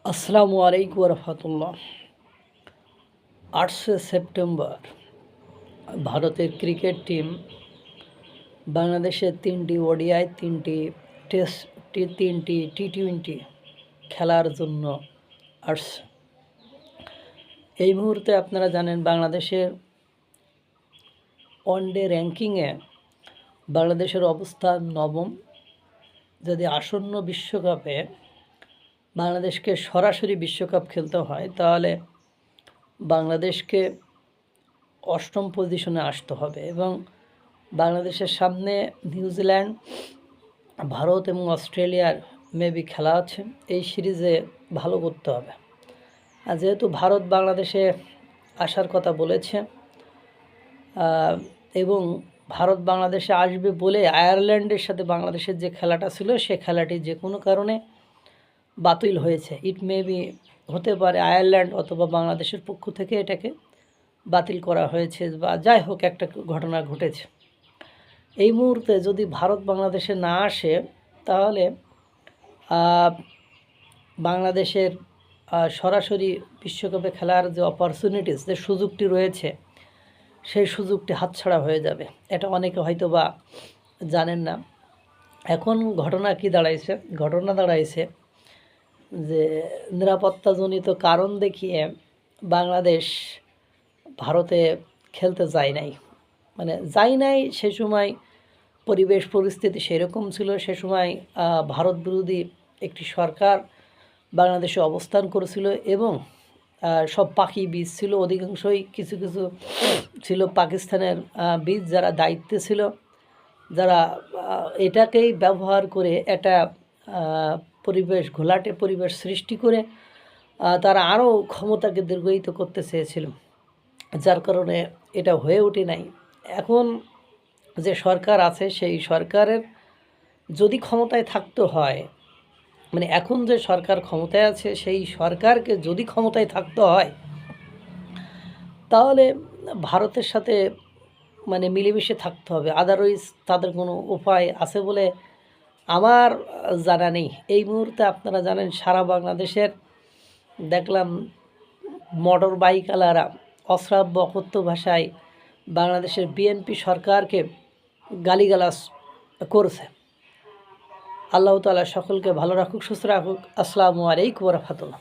আসসালামু আলাইকুম রহমতুল্লাহ। 8 সেপ্টেম্বর ভারতের ক্রিকেট টিম বাংলাদেশের 3টি ওডিআই, 3টি টেস্ট, 3টি টি20 খেলার জন্য আসছে। এই মুহূর্তে আপনারা জানেন বাংলাদেশের ওয়ানডে র্যাঙ্কিংয়ে বাংলাদেশের অবস্থান নবম। যদি আসন্ন বিশ্বকাপে বাংলাদেশকে সরাসরি বিশ্বকাপ খেলতে হয় তাহলে বাংলাদেশকে অষ্টম পজিশনে আসতে হবে এবং বাংলাদেশের সামনে নিউজিল্যান্ড, ভারত এবং অস্ট্রেলিয়ার মেবি খেলা আছে। এই সিরিজে ভালো করতে হবে। আর যেহেতু ভারত বাংলাদেশে আসার কথা বলেছে এবং ভারত বাংলাদেশে আসবে বলে আয়ারল্যান্ডের সাথে বাংলাদেশের যে খেলাটা ছিল সে খেলাটি যে কোনো কারণে বাতিল হয়েছে। ইট মেবি হতে পারে আয়ারল্যান্ড অথবা বাংলাদেশের পক্ষ থেকে এটাকে বাতিল করা হয়েছে বা যাই হোক একটা ঘটনা ঘটেছে। এই মুহূর্তে যদি ভারত বাংলাদেশে না আসে তাহলে বাংলাদেশের সরাসরি বিশ্বকাপে খেলার যে অপরচুনিটিস, যে সুযোগটি রয়েছে সেই সুযোগটি হাতছাড়া হয়ে যাবে। এটা অনেকে হয়তো বা জানেন না। এখন ঘটনা কি দাঁড়াইছে? ঘটনা দাঁড়াইছে যে নিরাপত্তাজনিত কারণ দেখিয়ে বাংলাদেশ ভারতে খেলতে যায় নাই। সে সময় পরিবেশ পরিস্থিতি সেরকম ছিল। সে সময় ভারত বিরোধী একটি সরকার বাংলাদেশে অবস্থান করেছিল এবং সব পাখি বীজ ছিল, অধিকাংশই কিছু কিছু ছিল পাকিস্তানের বীজ, যারা দায়িত্বে ছিল, যারা এটাকেই ব্যবহার করে একটা পরিবেশ ঘোলাটে পরিবেশ সৃষ্টি করে তারা আরও ক্ষমতাকে দীর্ঘায়িত করতে চেয়েছিল, যার কারণে এটা হয়ে ওঠে নাই। এখন যে সরকার আছে সেই সরকারের যদি ক্ষমতায় থাকতে হয়, এখন যে সরকার ক্ষমতায় আছে সেই সরকারকে যদি ক্ষমতায় থাকতে হয় তাহলে ভারতের সাথে মিলেমিশে থাকতে হবে। আদারওয়াইজ তাদের কোনো উপায় আছে বলে আমার জানা নেই। এই মুহূর্তে আপনারা জানেন সারা বাংলাদেশের দেখলাম মোটর বাইকওয়ালারা অশ্রাব্য অকথ্য ভাষায় বাংলাদেশের বিএনপি সরকারকে গালিগালাজ করছে। আল্লাহ তাআলা সকলকে ভালো রাখুক, সুস্থ রাখুক। আসসালামু আলাইকুম ওয়া রাহমাতুল্লাহ।